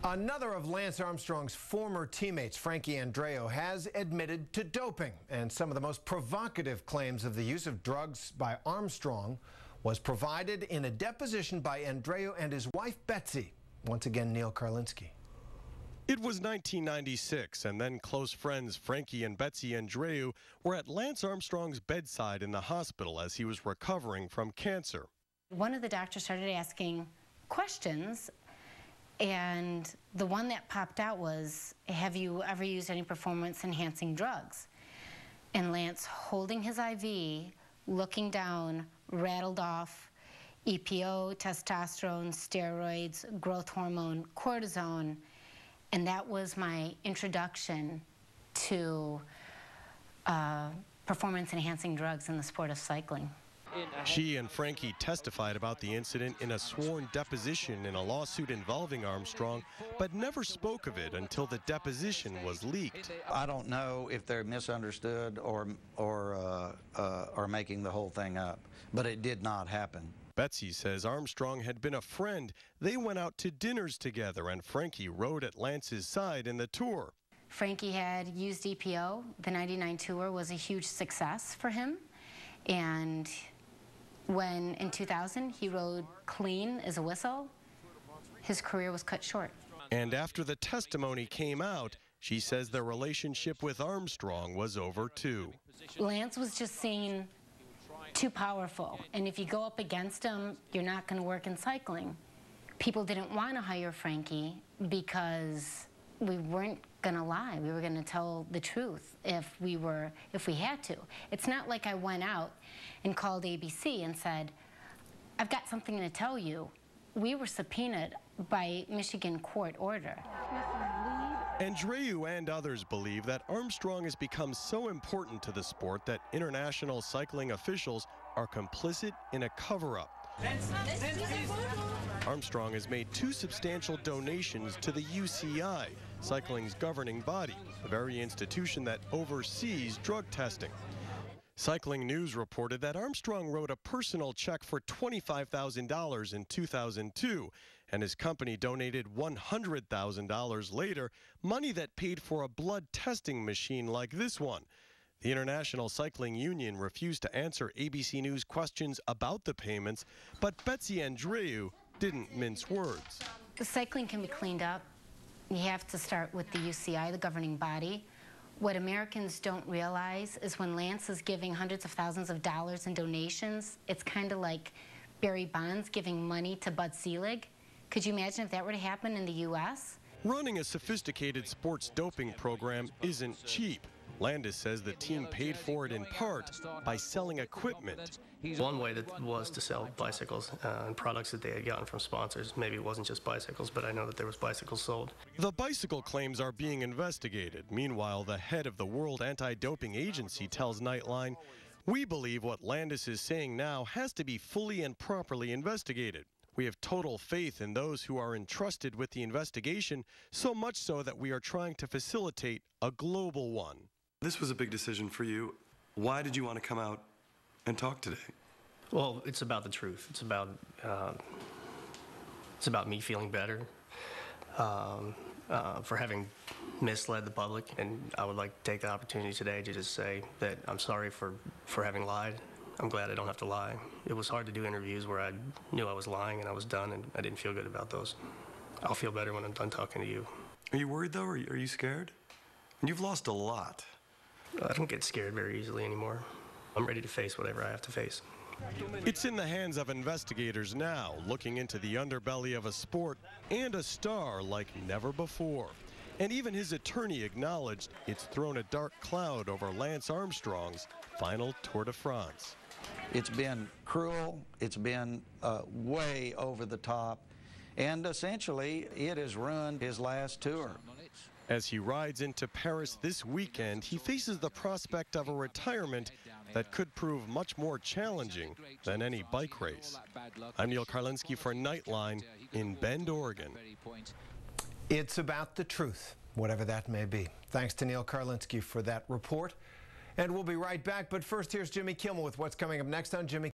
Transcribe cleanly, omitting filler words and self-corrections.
Another of Lance Armstrong's former teammates, Frankie Andreu, has admitted to doping. And some of the most provocative claims of the use of drugs by Armstrong was provided in a deposition by Andreu and his wife, Betsy. Once again, Neil Karlinski. It was 1996, and then close friends Frankie and Betsy Andreu were at Lance Armstrong's bedside in the hospital as he was recovering from cancer. One of the doctors started asking questions, and the one that popped out was, have you ever used any performance-enhancing drugs? And Lance, holding his IV, looking down, rattled off EPO, testosterone, steroids, growth hormone, cortisone, and that was my introduction to performance-enhancing drugs in the sport of cycling. She and Frankie testified about the incident in a sworn deposition in a lawsuit involving Armstrong, but never spoke of it until the deposition was leaked. I don't know if they're misunderstood or making the whole thing up, but it did not happen. Betsy says Armstrong had been a friend. They went out to dinners together, and Frankie rode at Lance's side in the tour. Frankie had used EPO. The '99 tour was a huge success for him, and when in 2000 he rode clean as a whistle, his career was cut short. And after the testimony came out, she says their relationship with Armstrong was over too. Lance was just seen too powerful, and if you go up against him, you're not going to work in cycling. People didn't want to hire Frankie because we weren't going to lie. We were going to tell the truth if we had to. It's not like I went out and called ABC and said, I've got something to tell you. We were subpoenaed by Michigan court order. Andreu and others believe that Armstrong has become so important to the sport that international cycling officials are complicit in a cover-up. Armstrong has made 2 substantial donations to the UCI, cycling's governing body, the very institution that oversees drug testing. Cycling News reported that Armstrong wrote a personal check for $25,000 in 2002, and his company donated $100,000 later, money that paid for a blood testing machine like this one. The International Cycling Union refused to answer ABC News questions about the payments, but Betsy Andreu didn't mince words. Cycling can be cleaned up. You have to start with the UCI, the governing body. What Americans don't realize is when Lance is giving hundreds of thousands of dollars in donations, it's kind of like Barry Bonds giving money to Bud Selig. Could you imagine if that were to happen in the U.S.? Running a sophisticated sports doping program isn't cheap. Landis says the team paid for it in part by selling equipment. One way that was to sell bicycles and products that they had gotten from sponsors. Maybe it wasn't just bicycles, but I know that there was bicycles sold. The bicycle claims are being investigated. Meanwhile, the head of the World Anti-Doping Agency tells Nightline, "We believe what Landis is saying now has to be fully and properly investigated. We have total faith in those who are entrusted with the investigation, so much so that we are trying to facilitate a global one." This was a big decision for you. Why did you want to come out and talk today? Well, it's about the truth. It's about me feeling better for having misled the public, and I would like to take the opportunity today to just say that I'm sorry for having lied. I'm glad I don't have to lie. It was hard to do interviews where I knew I was lying and I was done, and I didn't feel good about those. I'll feel better when I'm done talking to you. Are you worried, though, or are you scared? You've lost a lot. I don't get scared very easily anymore. I'm ready to face whatever I have to face. It's in the hands of investigators now, looking into the underbelly of a sport and a star like never before. And even his attorney acknowledged it's thrown a dark cloud over Lance Armstrong's final Tour de France. It's been cruel, it's been way over the top, and essentially it has ruined his last tour. As he rides into Paris this weekend, he faces the prospect of a retirement that could prove much more challenging than any bike race. I'm Neil Karlinski for Nightline in Bend, Oregon. It's about the truth, whatever that may be. Thanks to Neil Karlinski for that report. And we'll be right back, but first here's Jimmy Kimmel with what's coming up next on Jimmy